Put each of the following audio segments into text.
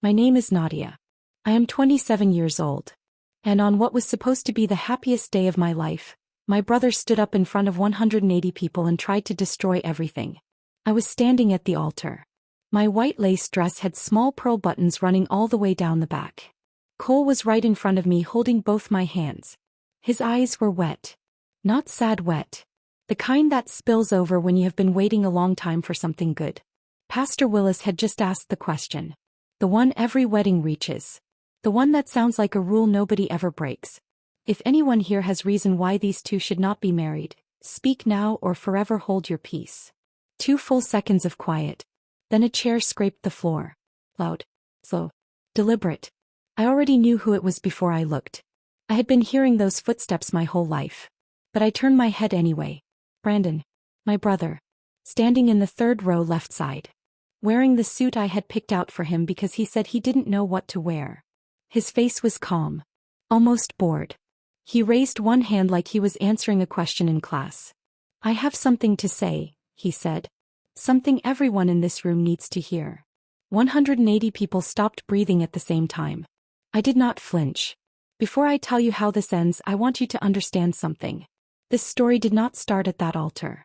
My name is Nadia. I am 27 years old. And on what was supposed to be the happiest day of my life, my brother stood up in front of 180 people and tried to destroy everything. I was standing at the altar. My white lace dress had small pearl buttons running all the way down the back. Cole was right in front of me holding both my hands. His eyes were wet. Not sad wet. The kind that spills over when you have been waiting a long time for something good. Pastor Willis had just asked the question. The one every wedding reaches. The one that sounds like a rule nobody ever breaks. If anyone here has reason why these two should not be married, speak now or forever hold your peace. 2 full seconds of quiet. Then a chair scraped the floor. Loud. Slow. Deliberate. I already knew who it was before I looked. I had been hearing those footsteps my whole life. But I turned my head anyway. Brandon. My brother. Standing in the 3rd row left side. Wearing the suit I had picked out for him because he said he didn't know what to wear. His face was calm. Almost bored. He raised one hand like he was answering a question in class. I have something to say, he said. Something everyone in this room needs to hear. 180 people stopped breathing at the same time. I did not flinch. Before I tell you how this ends, I want you to understand something. This story did not start at that altar.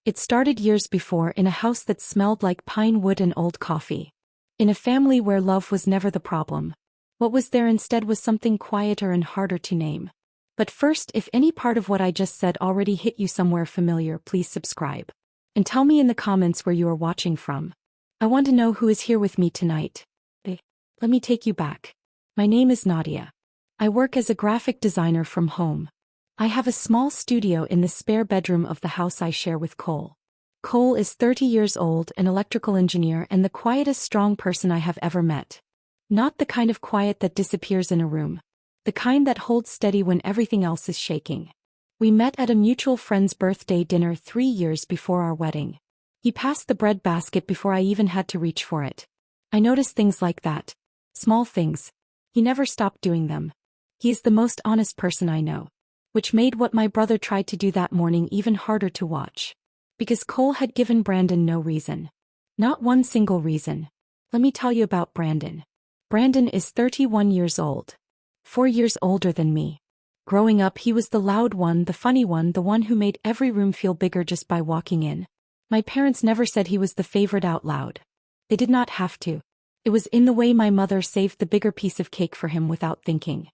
It started years before in a house that smelled like pine wood and old coffee. In a family where love was never the problem. What was there instead was something quieter and harder to name. But first, if any part of what I just said already hit you somewhere familiar, please subscribe. And tell me in the comments where you are watching from. I want to know who is here with me tonight. Let me take you back. My name is Nadia. I work as a graphic designer from home. I have a small studio in the spare bedroom of the house I share with Cole. Cole is 30 years old, an electrical engineer and the quietest strong person I have ever met. Not the kind of quiet that disappears in a room. The kind that holds steady when everything else is shaking. We met at a mutual friend's birthday dinner 3 years before our wedding. He passed the bread basket before I even had to reach for it. I noticed things like that. Small things. He never stopped doing them. He is the most honest person I know. Which made what my brother tried to do that morning even harder to watch. Because Cole had given Brandon no reason. Not one single reason. Let me tell you about Brandon. Brandon is 31 years old. 4 years older than me. Growing up, he was the loud one, the funny one, the one who made every room feel bigger just by walking in. My parents never said he was the favorite out loud. They did not have to. It was in the way my mother saved the bigger piece of cake for him without thinking.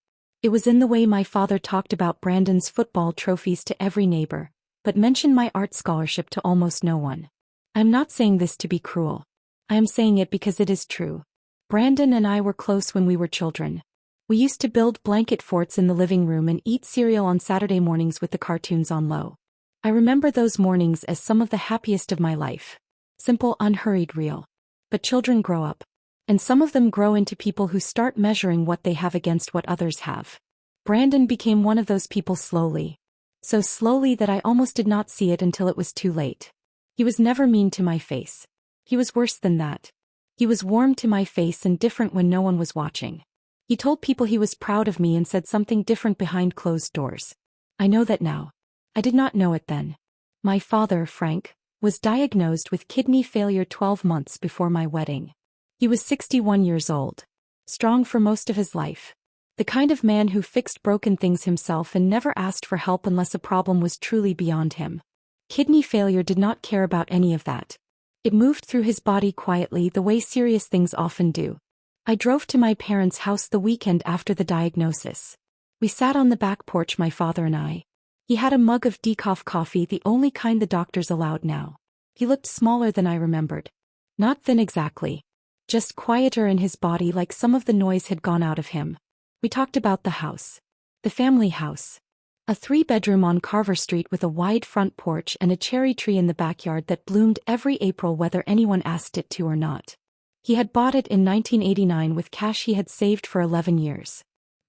It was in the way my father talked about Brandon's football trophies to every neighbor, but mentioned my art scholarship to almost no one. I am not saying this to be cruel. I am saying it because it is true. Brandon and I were close when we were children. We used to build blanket forts in the living room and eat cereal on Saturday mornings with the cartoons on low. I remember those mornings as some of the happiest of my life. Simple, unhurried, real. But children grow up. And some of them grow into people who start measuring what they have against what others have. Brandon became one of those people slowly. So slowly that I almost did not see it until it was too late. He was never mean to my face. He was worse than that. He was warm to my face and different when no one was watching. He told people he was proud of me and said something different behind closed doors. I know that now. I did not know it then. My father, Frank, was diagnosed with kidney failure 12 months before my wedding. He was 61 years old. Strong for most of his life. The kind of man who fixed broken things himself and never asked for help unless a problem was truly beyond him. Kidney failure did not care about any of that. It moved through his body quietly the way serious things often do. I drove to my parents' house the weekend after the diagnosis. We sat on the back porch, my father and I. He had a mug of decaf coffee, the only kind the doctors allowed now. He looked smaller than I remembered. Not thin exactly. Just quieter in his body, like some of the noise had gone out of him. We talked about the house. The family house. A 3-bedroom on Carver Street with a wide front porch and a cherry tree in the backyard that bloomed every April whether anyone asked it to or not. He had bought it in 1989 with cash he had saved for 11 years.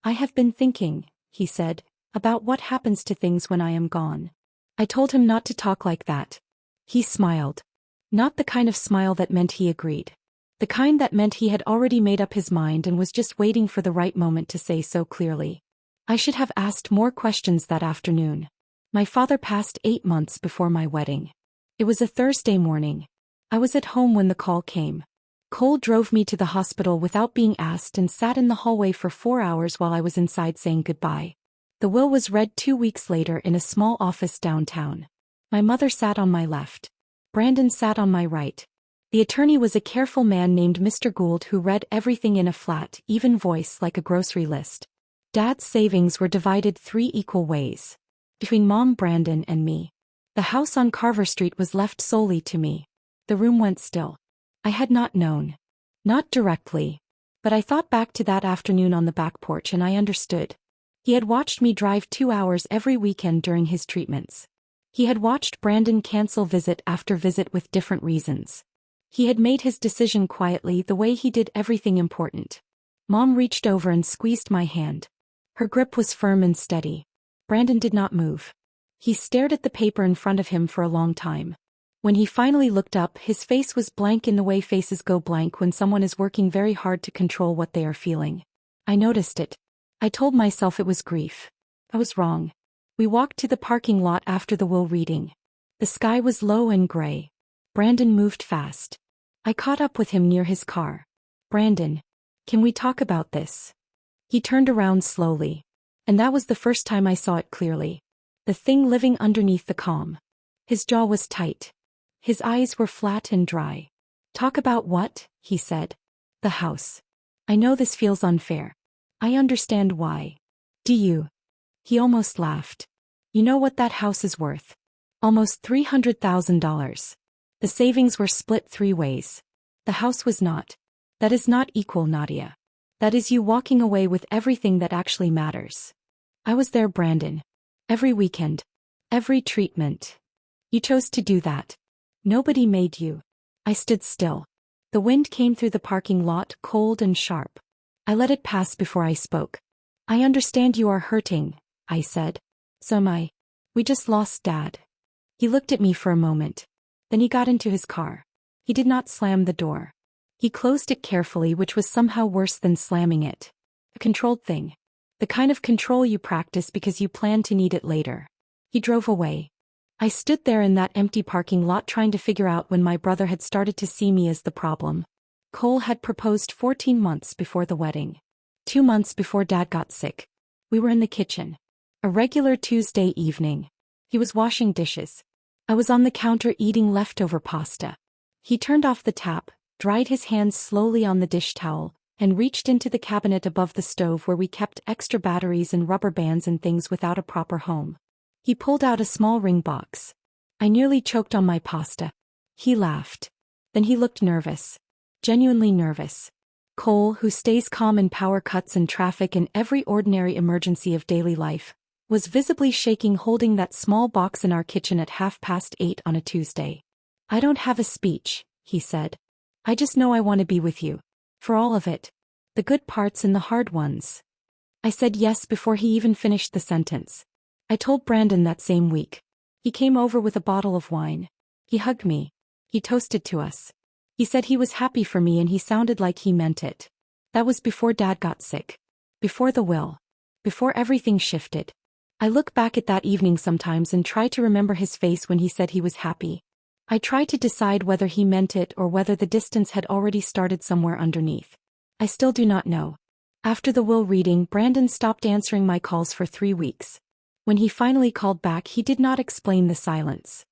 I have been thinking, he said, about what happens to things when I am gone. I told him not to talk like that. He smiled. Not the kind of smile that meant he agreed. The kind that meant he had already made up his mind and was just waiting for the right moment to say so clearly. I should have asked more questions that afternoon. My father passed 8 months before my wedding. It was a Thursday morning. I was at home when the call came. Cole drove me to the hospital without being asked and sat in the hallway for 4 hours while I was inside saying goodbye. The will was read 2 weeks later in a small office downtown. My mother sat on my left. Brandon sat on my right. The attorney was a careful man named Mr. Gould who read everything in a flat, even voice like a grocery list. Dad's savings were divided 3 equal ways. Between Mom, Brandon, and me. The house on Carver Street was left solely to me. The room went still. I had not known. Not directly. But I thought back to that afternoon on the back porch and I understood. He had watched me drive 2 hours every weekend during his treatments. He had watched Brandon cancel visit after visit with different reasons. He had made his decision quietly the way he did everything important. Mom reached over and squeezed my hand. Her grip was firm and steady. Brandon did not move. He stared at the paper in front of him for a long time. When he finally looked up, his face was blank in the way faces go blank when someone is working very hard to control what they are feeling. I noticed it. I told myself it was grief. I was wrong. We walked to the parking lot after the will reading. The sky was low and gray. Brandon moved fast. I caught up with him near his car. Brandon, can we talk about this? He turned around slowly. And that was the first time I saw it clearly. The thing living underneath the calm. His jaw was tight. His eyes were flat and dry. Talk about what? He said. The house. I know this feels unfair. I understand why. Do you? He almost laughed. You know what that house is worth? Almost $300,000. The savings were split 3 ways. The house was not. That is not equal, Nadia. That is you walking away with everything that actually matters. I was there, Brandon. Every weekend. Every treatment. You chose to do that. Nobody made you. I stood still. The wind came through the parking lot, cold and sharp. I let it pass before I spoke. I understand you are hurting, I said. So am I. We just lost Dad. He looked at me for a moment. Then he got into his car. He did not slam the door. He closed it carefully, which was somehow worse than slamming it. A controlled thing. The kind of control you practice because you plan to need it later. He drove away. I stood there in that empty parking lot trying to figure out when my brother had started to see me as the problem. Cole had proposed 14 months before the wedding. 2 months before Dad got sick. We were in the kitchen. A regular Tuesday evening. He was washing dishes. I was on the counter eating leftover pasta. He turned off the tap, dried his hands slowly on the dish towel, and reached into the cabinet above the stove where we kept extra batteries and rubber bands and things without a proper home. He pulled out a small ring box. I nearly choked on my pasta. He laughed. Then he looked nervous. Genuinely nervous. Cole, who stays calm in power cuts and traffic and every ordinary emergency of daily life, was visibly shaking holding that small box in our kitchen at 8:30 on a Tuesday. I don't have a speech, he said. I just know I want to be with you. For all of it. The good parts and the hard ones. I said yes before he even finished the sentence. I told Brandon that same week. He came over with a bottle of wine. He hugged me. He toasted to us. He said he was happy for me and he sounded like he meant it. That was before Dad got sick. Before the will. Before everything shifted. I look back at that evening sometimes and try to remember his face when he said he was happy. I try to decide whether he meant it or whether the distance had already started somewhere underneath. I still do not know. After the will reading, Brandon stopped answering my calls for 3 weeks. When he finally called back, he did not explain the silence.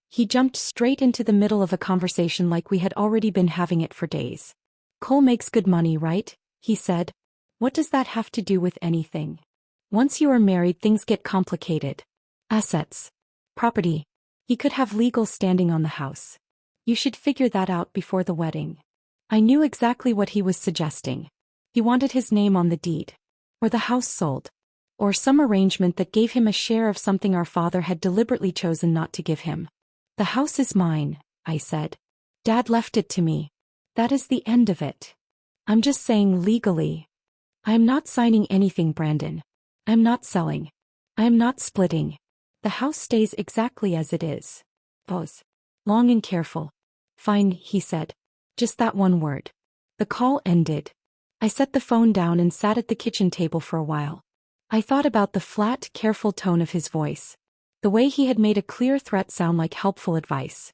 He jumped straight into the middle of a conversation like we had already been having it for days. Cole makes good money, right? He said. What does that have to do with anything? Once you are married, things get complicated. Assets. Property. He could have legal standing on the house. You should figure that out before the wedding. I knew exactly what he was suggesting. He wanted his name on the deed. Or the house sold. Or some arrangement that gave him a share of something our father had deliberately chosen not to give him. The house is mine, I said. Dad left it to me. That is the end of it. I'm just saying legally. I am not signing anything, Brandon. I am not selling. I am not splitting. The house stays exactly as it is. Pause. Long and careful. Fine, he said. Just that one word. The call ended. I set the phone down and sat at the kitchen table for a while. I thought about the flat, careful tone of his voice. The way he had made a clear threat sound like helpful advice.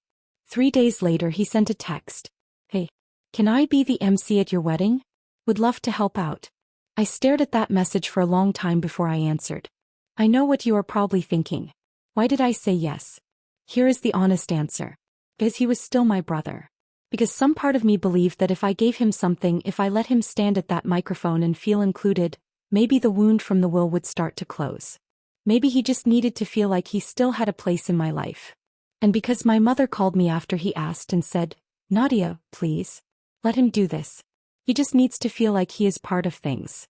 3 days later he sent a text. Hey. Can I be the MC at your wedding? Would love to help out. I stared at that message for a long time before I answered. I know what you are probably thinking. Why did I say yes? Here is the honest answer. Because he was still my brother. Because some part of me believed that if I gave him something, if I let him stand at that microphone and feel included, maybe the wound from the will would start to close. Maybe he just needed to feel like he still had a place in my life. And because my mother called me after he asked and said, Nadia, please. Let him do this. He just needs to feel like he is part of things.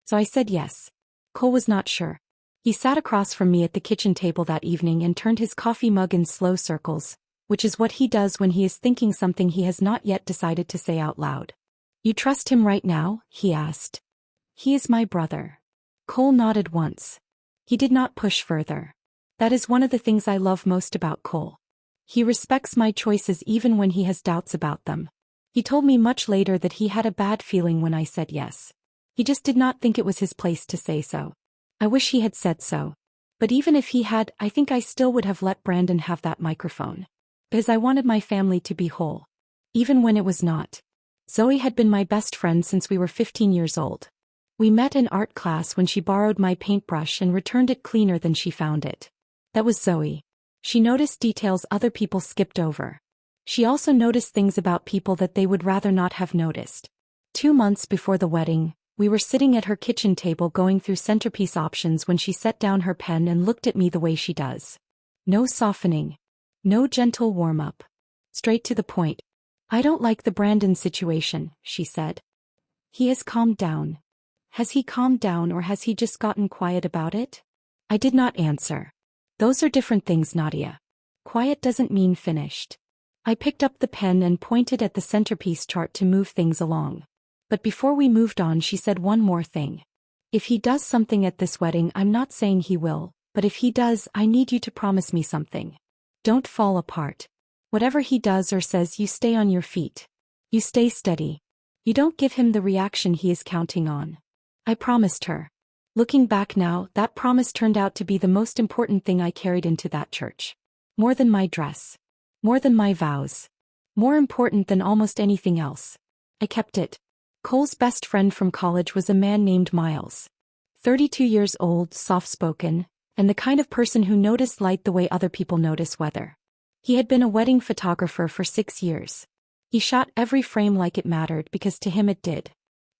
So I said yes. Cole was not sure. He sat across from me at the kitchen table that evening and turned his coffee mug in slow circles, which is what he does when he is thinking something he has not yet decided to say out loud. You trust him right now? He asked. He is my brother. Cole nodded once. He did not push further. That is one of the things I love most about Cole. He respects my choices even when he has doubts about them. He told me much later that he had a bad feeling when I said yes. He just did not think it was his place to say so. I wish he had said so. But even if he had, I think I still would have let Brandon have that microphone. Because I wanted my family to be whole. Even when it was not. Zoe had been my best friend since we were 15 years old. We met in art class when she borrowed my paintbrush and returned it cleaner than she found it. That was Zoe. She noticed details other people skipped over. She also noticed things about people that they would rather not have noticed. 2 months before the wedding, we were sitting at her kitchen table going through centerpiece options when she set down her pen and looked at me the way she does. No softening. No gentle warm-up. Straight to the point. I don't like the Brandon situation, she said. He has calmed down. Has he calmed down or has he just gotten quiet about it? I did not answer. Those are different things, Nadia. Quiet doesn't mean finished. I picked up the pen and pointed at the centerpiece chart to move things along. But before we moved on, she said one more thing. If he does something at this wedding, I'm not saying he will, but if he does, I need you to promise me something. Don't fall apart. Whatever he does or says, you stay on your feet. You stay steady. You don't give him the reaction he is counting on. I promised her. Looking back now, that promise turned out to be the most important thing I carried into that church. More than my dress. More than my vows. More important than almost anything else. I kept it. Cole's best friend from college was a man named Miles. 32 years old, soft-spoken, and the kind of person who noticed light the way other people notice weather. He had been a wedding photographer for 6 years. He shot every frame like it mattered because to him it did.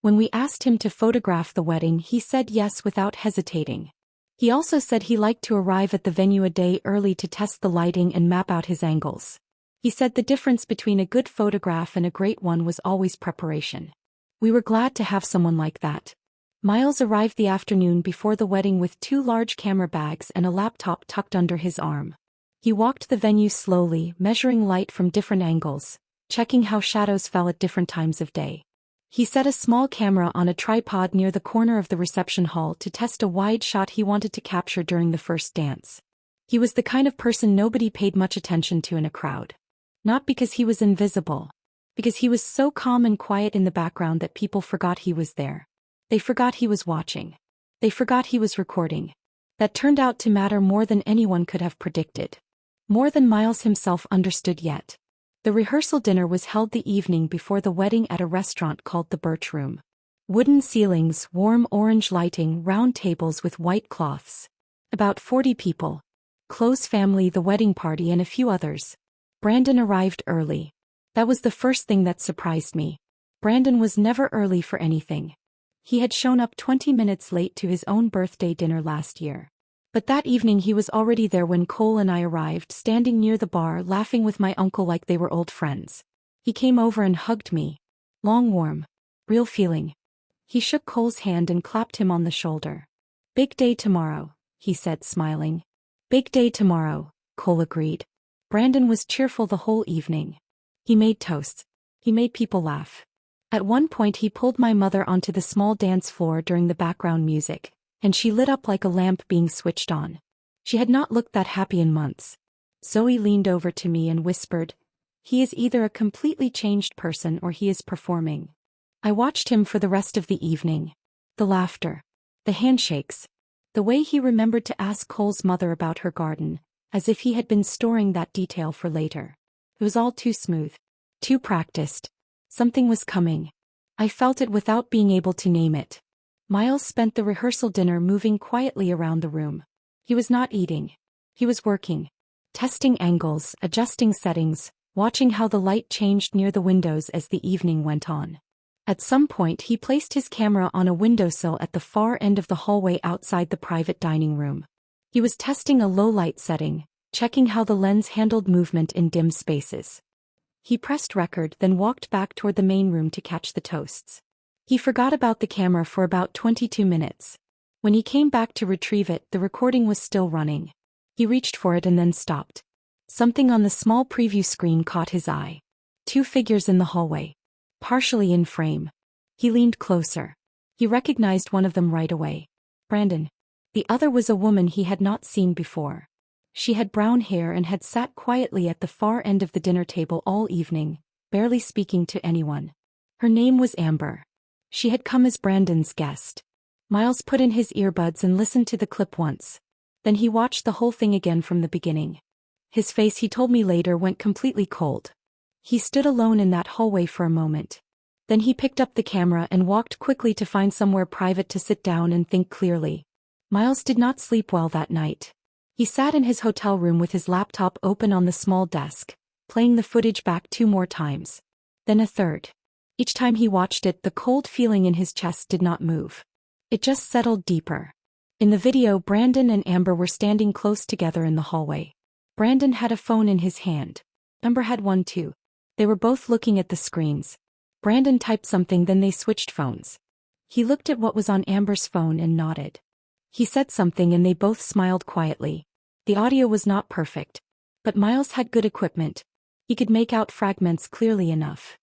When we asked him to photograph the wedding, he said yes without hesitating. He also said he liked to arrive at the venue a day early to test the lighting and map out his angles. He said the difference between a good photograph and a great one was always preparation. We were glad to have someone like that. Miles arrived the afternoon before the wedding with 2 large camera bags and a laptop tucked under his arm. He walked the venue slowly, measuring light from different angles, checking how shadows fell at different times of day. He set a small camera on a tripod near the corner of the reception hall to test a wide shot he wanted to capture during the first dance. He was the kind of person nobody paid much attention to in a crowd. Not because he was invisible. Because he was so calm and quiet in the background that people forgot he was there. They forgot he was watching. They forgot he was recording. That turned out to matter more than anyone could have predicted. More than Miles himself understood yet. The rehearsal dinner was held the evening before the wedding at a restaurant called the Birch Room. Wooden ceilings, warm orange lighting, round tables with white cloths. About 40 people. Close family, the wedding party, and a few others. Brandon arrived early. That was the first thing that surprised me. Brandon was never early for anything. He had shown up 20 minutes late to his own birthday dinner last year. But that evening he was already there when Cole and I arrived, standing near the bar laughing with my uncle like they were old friends. He came over and hugged me. Long, warm. Real feeling. He shook Cole's hand and clapped him on the shoulder. Big day tomorrow, he said, smiling. Big day tomorrow, Cole agreed. Brandon was cheerful the whole evening. He made toasts. He made people laugh. At one point he pulled my mother onto the small dance floor during the background music, and she lit up like a lamp being switched on. She had not looked that happy in months. Zoe leaned over to me and whispered, "He is either a completely changed person or he is performing." I watched him for the rest of the evening. The laughter. The handshakes. The way he remembered to ask Cole's mother about her garden, as if he had been storing that detail for later. It was all too smooth. Too practiced. Something was coming. I felt it without being able to name it. Miles spent the rehearsal dinner moving quietly around the room. He was not eating. He was working. Testing angles, adjusting settings, watching how the light changed near the windows as the evening went on. At some point he placed his camera on a windowsill at the far end of the hallway outside the private dining room. He was testing a low-light setting, checking how the lens handled movement in dim spaces. He pressed record, then walked back toward the main room to catch the toasts. He forgot about the camera for about 22 minutes. When he came back to retrieve it, the recording was still running. He reached for it and then stopped. Something on the small preview screen caught his eye. 2 figures in the hallway. Partially in frame. He leaned closer. He recognized one of them right away. Brandon. The other was a woman he had not seen before. She had brown hair and had sat quietly at the far end of the dinner table all evening, barely speaking to anyone. Her name was Amber. She had come as Brandon's guest. Miles put in his earbuds and listened to the clip once. Then he watched the whole thing again from the beginning. His face, he told me later, went completely cold. He stood alone in that hallway for a moment. Then he picked up the camera and walked quickly to find somewhere private to sit down and think clearly. Miles did not sleep well that night. He sat in his hotel room with his laptop open on the small desk, playing the footage back 2 more times. Then a third. Each time he watched it, the cold feeling in his chest did not move. It just settled deeper. In the video, Brandon and Amber were standing close together in the hallway. Brandon had a phone in his hand. Amber had one too. They were both looking at the screens. Brandon typed something, then they switched phones. He looked at what was on Amber's phone and nodded. He said something and they both smiled quietly. The audio was not perfect. But Miles had good equipment. He could make out fragments clearly enough.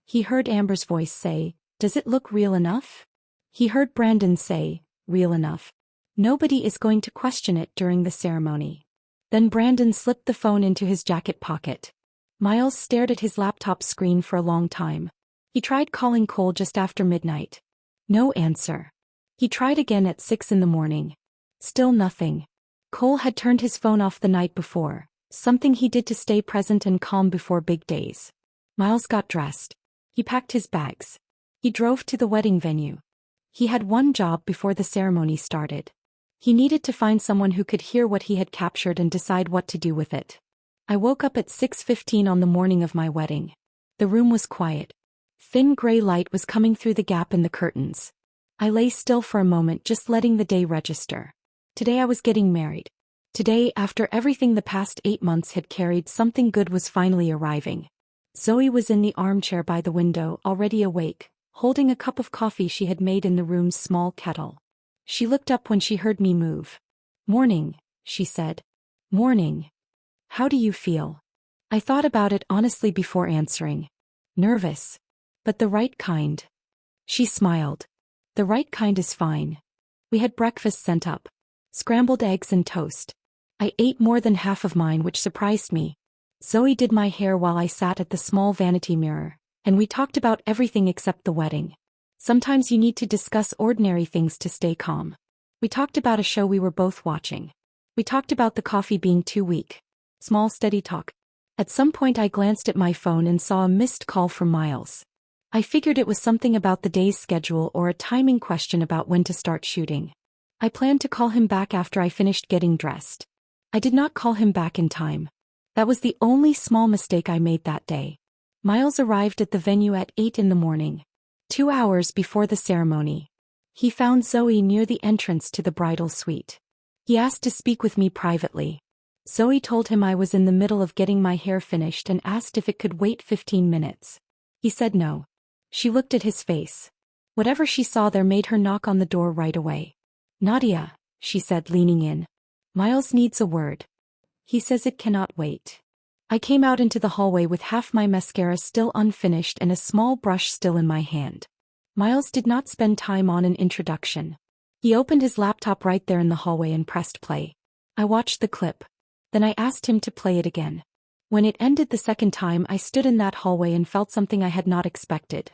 He heard Amber's voice say, "Does it look real enough?" He heard Brandon say, "Real enough. Nobody is going to question it during the ceremony." Then Brandon slipped the phone into his jacket pocket. Miles stared at his laptop screen for a long time. He tried calling Cole just after midnight. No answer. He tried again at 6 in the morning. Still nothing. Cole had turned his phone off the night before, something he did to stay present and calm before big days. Miles got dressed. He packed his bags. He drove to the wedding venue. He had one job before the ceremony started. He needed to find someone who could hear what he had captured and decide what to do with it. I woke up at 6:15 on the morning of my wedding. The room was quiet. Thin gray light was coming through the gap in the curtains. I lay still for a moment, just letting the day register. Today I was getting married. Today, after everything the past 8 months had carried, something good was finally arriving. Zoe was in the armchair by the window, already awake, holding a cup of coffee she had made in the room's small kettle. She looked up when she heard me move. "Morning," she said. "Morning. How do you feel?" I thought about it honestly before answering. Nervous. But the right kind. She smiled. "The right kind is fine." We had breakfast sent up. Scrambled eggs and toast. I ate more than half of mine, which surprised me. Zoe did my hair while I sat at the small vanity mirror, and we talked about everything except the wedding. Sometimes you need to discuss ordinary things to stay calm. We talked about a show we were both watching. We talked about the coffee being too weak. Small steady talk. At some point I glanced at my phone and saw a missed call from Miles. I figured it was something about the day's schedule or a timing question about when to start shooting. I planned to call him back after I finished getting dressed. I did not call him back in time. That was the only small mistake I made that day. Miles arrived at the venue at 8 in the morning. 2 hours before the ceremony. He found Zoe near the entrance to the bridal suite. He asked to speak with me privately. Zoe told him I was in the middle of getting my hair finished and asked if it could wait 15 minutes. He said no. She looked at his face. Whatever she saw there made her knock on the door right away. "Nadia," she said, leaning in. "Miles needs a word. He says it cannot wait." I came out into the hallway with half my mascara still unfinished and a small brush still in my hand. Miles did not spend time on an introduction. He opened his laptop right there in the hallway and pressed play. I watched the clip. Then I asked him to play it again. When it ended the second time, I stood in that hallway and felt something I had not expected.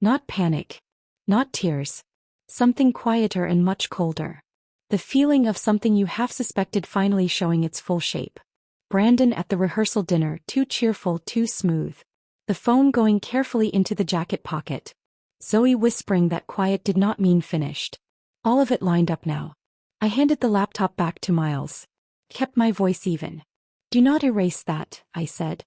Not panic. Not tears. Something quieter and much colder. The feeling of something you half suspected finally showing its full shape. Brandon at the rehearsal dinner, too cheerful, too smooth. The phone going carefully into the jacket pocket. Zoe whispering that quiet did not mean finished. All of it lined up now. I handed the laptop back to Miles. Kept my voice even. Do not erase that, I said.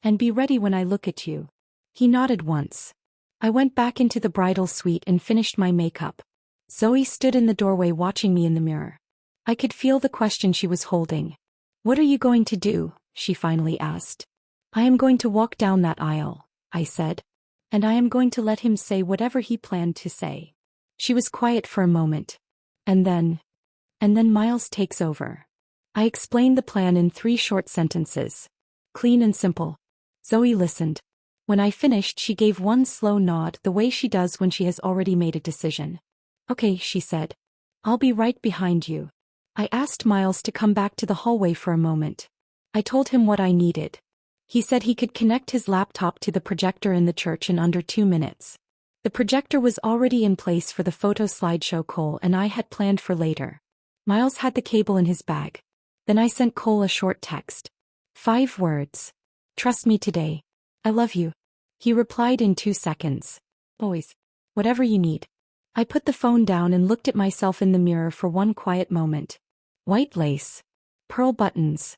And be ready when I look at you. He nodded once. I went back into the bridal suite and finished my makeup. Zoe stood in the doorway watching me in the mirror. I could feel the question she was holding. What are you going to do? She finally asked. I am going to walk down that aisle, I said. And I am going to let him say whatever he planned to say. She was quiet for a moment. And then Miles takes over. I explained the plan in 3 short sentences. Clean and simple. Zoe listened. When I finished, she gave one slow nod, the way she does when she has already made a decision. Okay, she said. I'll be right behind you. I asked Miles to come back to the hallway for a moment. I told him what I needed. He said he could connect his laptop to the projector in the church in under 2 minutes. The projector was already in place for the photo slideshow Cole and I had planned for later. Miles had the cable in his bag. Then I sent Cole a short text. 5 words. Trust me today. I love you. He replied in 2 seconds. Always. Whatever you need. I put the phone down and looked at myself in the mirror for one quiet moment. White lace. Pearl buttons.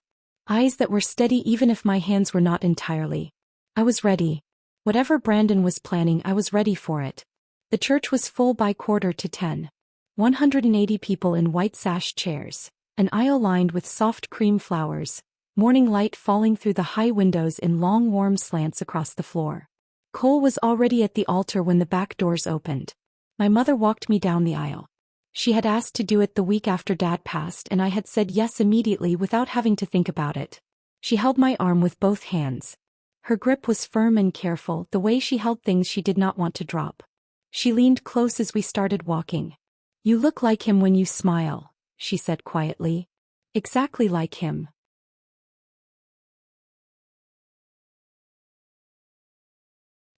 Eyes that were steady even if my hands were not entirely. I was ready. Whatever Brandon was planning, I was ready for it. The church was full by 9:45. 180 people in white sash chairs, an aisle lined with soft cream flowers, morning light falling through the high windows in long warm slants across the floor. Cole was already at the altar when the back doors opened. My mother walked me down the aisle. She had asked to do it the week after Dad passed and I had said yes immediately without having to think about it. She held my arm with both hands. Her grip was firm and careful, the way she held things she did not want to drop. She leaned close as we started walking. You look like him when you smile, she said quietly. Exactly like him.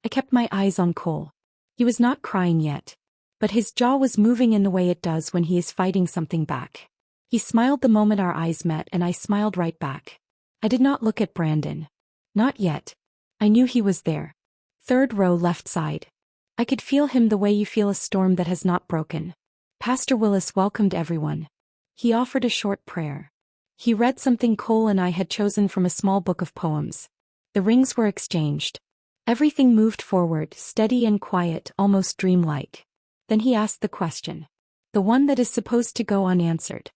I kept my eyes on Cole. He was not crying yet. But his jaw was moving in the way it does when he is fighting something back. He smiled the moment our eyes met and I smiled right back. I did not look at Brandon. Not yet. I knew he was there. 3rd row left side. I could feel him the way you feel a storm that has not broken. Pastor Willis welcomed everyone. He offered a short prayer. He read something Cole and I had chosen from a small book of poems. The rings were exchanged. Everything moved forward, steady and quiet, almost dreamlike. Then he asked the question. The one that is supposed to go unanswered.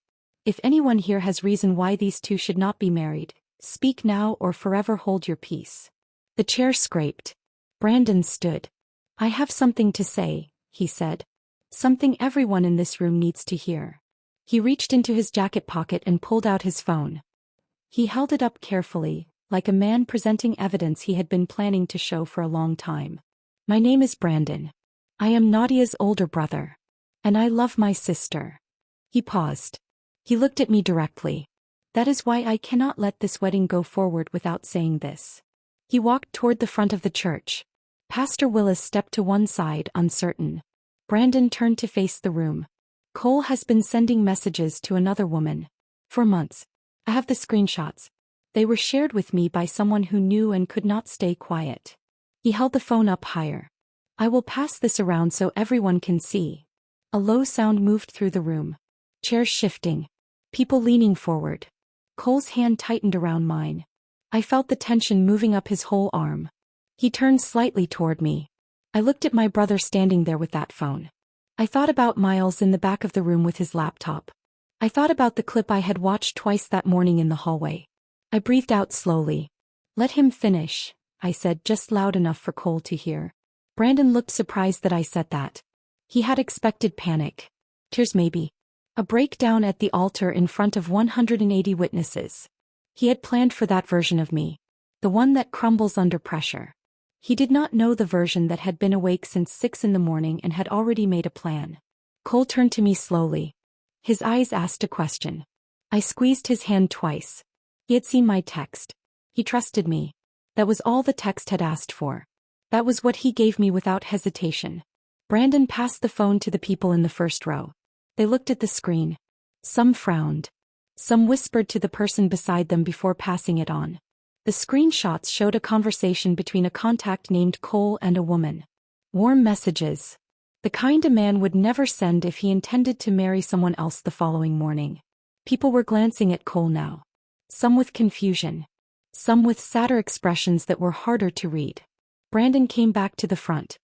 If anyone here has reason why these two should not be married, speak now or forever hold your peace. The chair scraped. Brandon stood. I have something to say, he said. Something everyone in this room needs to hear. He reached into his jacket pocket and pulled out his phone. He held it up carefully, like a man presenting evidence he had been planning to show for a long time. My name is Brandon. I am Nadia's older brother. And I love my sister. He paused. He looked at me directly. That is why I cannot let this wedding go forward without saying this. He walked toward the front of the church. Pastor Willis stepped to one side, uncertain. Brandon turned to face the room. Cole has been sending messages to another woman. For months. I have the screenshots. They were shared with me by someone who knew and could not stay quiet. He held the phone up higher. I will pass this around so everyone can see. A low sound moved through the room. Chairs shifting. People leaning forward. Cole's hand tightened around mine. I felt the tension moving up his whole arm. He turned slightly toward me. I looked at my brother standing there with that phone. I thought about Miles in the back of the room with his laptop. I thought about the clip I had watched twice that morning in the hallway. I breathed out slowly. Let him finish, I said just loud enough for Cole to hear. Brandon looked surprised that I said that. He had expected panic. Tears maybe. A breakdown at the altar in front of 180 witnesses. He had planned for that version of me. The one that crumbles under pressure. He did not know the version that had been awake since 6 in the morning and had already made a plan. Cole turned to me slowly. His eyes asked a question. I squeezed his hand twice. He had seen my text. He trusted me. That was all the text had asked for. That was what he gave me without hesitation. Brandon passed the phone to the people in the 1st row. They looked at the screen. Some frowned. Some whispered to the person beside them before passing it on. The screenshots showed a conversation between a contact named Cole and a woman. Warm messages. The kind a man would never send if he intended to marry someone else the following morning. People were glancing at Cole now. Some with confusion. Some with sadder expressions that were harder to read. Brandon came back to the front.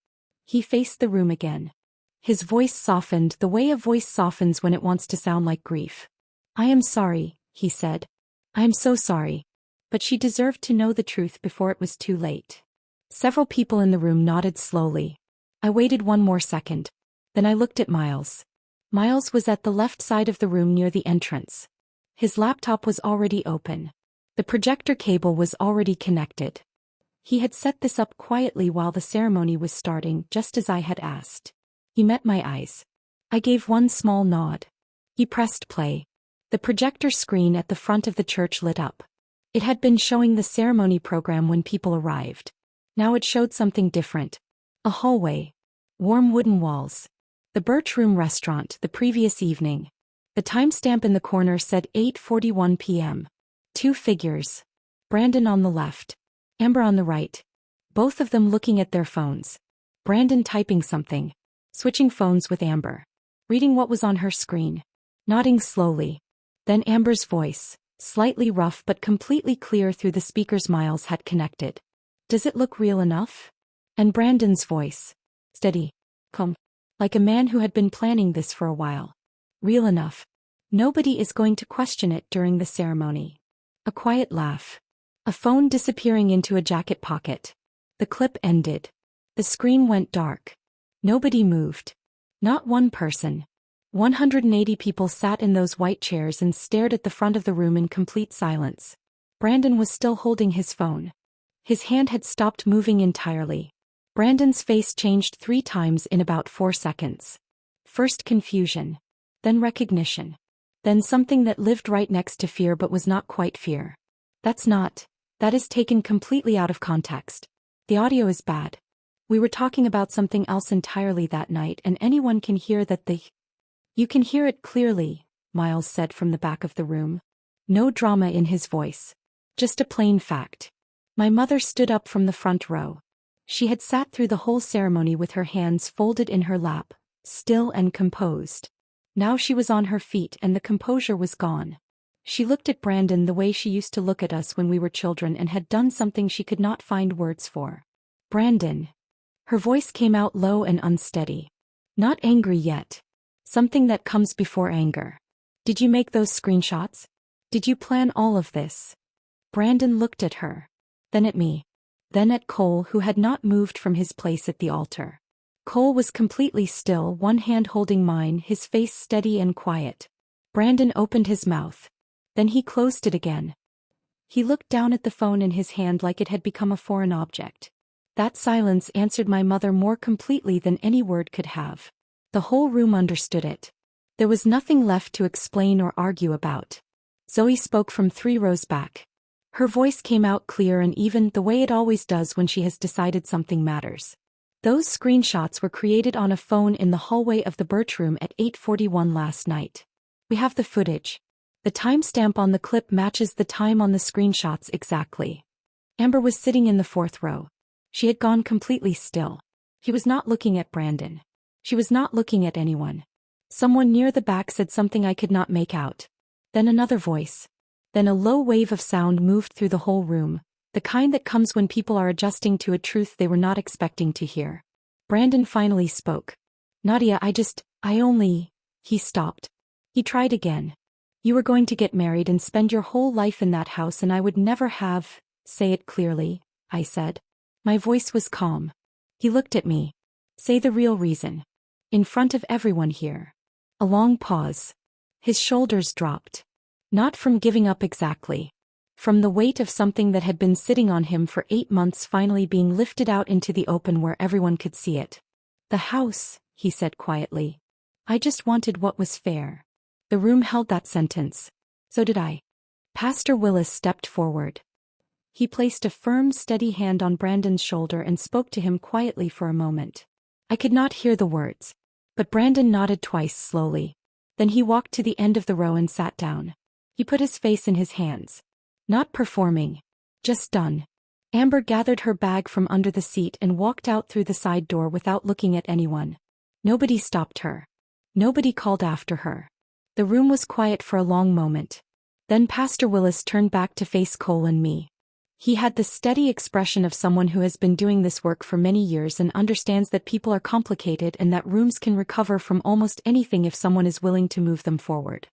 He faced the room again. His voice softened the way a voice softens when it wants to sound like grief. "I am sorry," he said. "I am so sorry. But she deserved to know the truth before it was too late." Several people in the room nodded slowly. I waited one more second. Then I looked at Miles. Miles was at the left side of the room near the entrance. His laptop was already open. The projector cable was already connected. He had set this up quietly while the ceremony was starting, just as I had asked. He met my eyes. I gave one small nod. He pressed play. The projector screen at the front of the church lit up. It had been showing the ceremony program when people arrived. Now it showed something different. A hallway. Warm wooden walls. The Birch Room restaurant the previous evening. The timestamp in the corner said 8:41 p.m. Two figures. Brandon on the left. Amber on the right. Both of them looking at their phones. Brandon typing something. Switching phones with Amber. Reading what was on her screen. Nodding slowly. Then Amber's voice, slightly rough but completely clear through the speakers Miles had connected. "Does it look real enough?" And Brandon's voice. Steady. Calm. Like a man who had been planning this for a while. "Real enough. Nobody is going to question it during the ceremony." A quiet laugh. A phone disappearing into a jacket pocket. The clip ended. The screen went dark. Nobody moved. Not one person. 180 people sat in those white chairs and stared at the front of the room in complete silence. Brandon was still holding his phone. His hand had stopped moving entirely. Brandon's face changed 3 times in about 4 seconds. First confusion. Then recognition. Then something that lived right next to fear but was not quite fear. That is taken completely out of context. The audio is bad. We were talking about something else entirely that night, and anyone can hear that You can hear it clearly, Miles said from the back of the room. No drama in his voice. Just a plain fact. My mother stood up from the front row. She had sat through the whole ceremony with her hands folded in her lap, still and composed. Now she was on her feet and the composure was gone. She looked at Brandon the way she used to look at us when we were children and had done something she could not find words for. "Brandon." Her voice came out low and unsteady. "Not angry yet. Something that comes before anger. Did you make those screenshots? Did you plan all of this?" Brandon looked at her. Then at me. Then at Cole, who had not moved from his place at the altar. Cole was completely still, one hand holding mine, his face steady and quiet. Brandon opened his mouth. Then he closed it again. He looked down at the phone in his hand like it had become a foreign object. That silence answered my mother more completely than any word could have. The whole room understood it. There was nothing left to explain or argue about. Zoe spoke from 3 rows back. Her voice came out clear and even, the way it always does when she has decided something matters. "Those screenshots were created on a phone in the hallway of the Birch Room at 8:41 last night. We have the footage. The timestamp on the clip matches the time on the screenshots exactly." Amber was sitting in the 4th row. She had gone completely still. He was not looking at Brandon. She was not looking at anyone. Someone near the back said something I could not make out. Then another voice. Then a low wave of sound moved through the whole room, the kind that comes when people are adjusting to a truth they were not expecting to hear. Brandon finally spoke. "Nadia, He stopped. He tried again. "You were going to get married and spend your whole life in that house and I would never have." "Say it clearly," I said. My voice was calm. He looked at me. "Say the real reason. In front of everyone here." A long pause. His shoulders dropped. Not from giving up exactly. From the weight of something that had been sitting on him for 8 months finally being lifted out into the open where everyone could see it. "The house," he said quietly. "I just wanted what was fair." The room held that sentence. So did I. Pastor Willis stepped forward. He placed a firm, steady hand on Brandon's shoulder and spoke to him quietly for a moment. I could not hear the words. But Brandon nodded twice slowly. Then he walked to the end of the row and sat down. He put his face in his hands. Not performing. Just done. Amber gathered her bag from under the seat and walked out through the side door without looking at anyone. Nobody stopped her. Nobody called after her. The room was quiet for a long moment. Then Pastor Willis turned back to face Cole and me. He had the steady expression of someone who has been doing this work for many years and understands that people are complicated and that rooms can recover from almost anything if someone is willing to move them forward.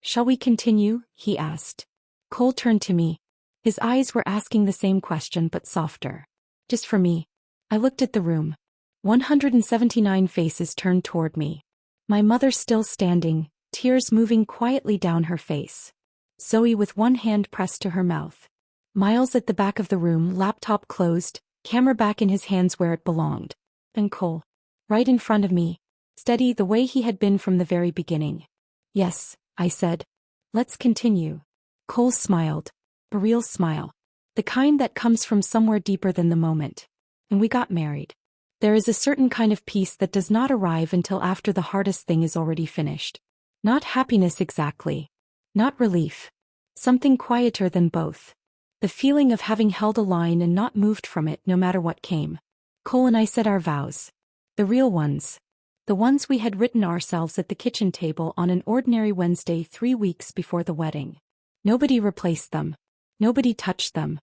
"Shall we continue?" he asked. Cole turned to me. His eyes were asking the same question but softer. "Just for me." I looked at the room. 179 faces turned toward me. My mother still standing, tears moving quietly down her face. Zoe with one hand pressed to her mouth. Miles at the back of the room, laptop closed, camera back in his hands where it belonged. And Cole, right in front of me, steady the way he had been from the very beginning. "Yes," I said. "Let's continue." Cole smiled. A real smile. The kind that comes from somewhere deeper than the moment. And we got married. There is a certain kind of peace that does not arrive until after the hardest thing is already finished. Not happiness exactly. Not relief. Something quieter than both. The feeling of having held a line and not moved from it no matter what came. Cole and I said our vows. The real ones. The ones we had written ourselves at the kitchen table on an ordinary Wednesday 3 weeks before the wedding. Nobody replaced them. Nobody touched them.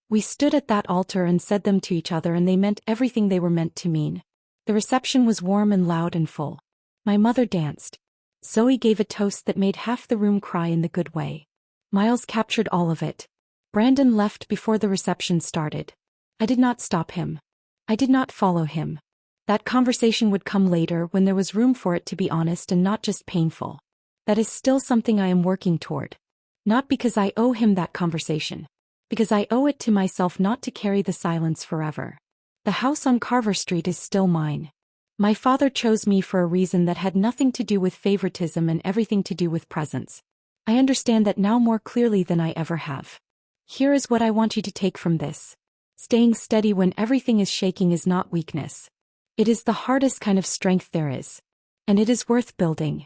We stood at that altar and said them to each other, and they meant everything they were meant to mean. The reception was warm and loud and full. My mother danced. Zoe gave a toast that made half the room cry in the good way. Miles captured all of it. Brandon left before the reception started. I did not stop him. I did not follow him. That conversation would come later when there was room for it to be honest and not just painful. That is still something I am working toward. Not because I owe him that conversation. Because I owe it to myself not to carry the silence forever. The house on Carver Street is still mine. My father chose me for a reason that had nothing to do with favoritism and everything to do with presence. I understand that now more clearly than I ever have. Here is what I want you to take from this. Staying steady when everything is shaking is not weakness. It is the hardest kind of strength there is. And it is worth building.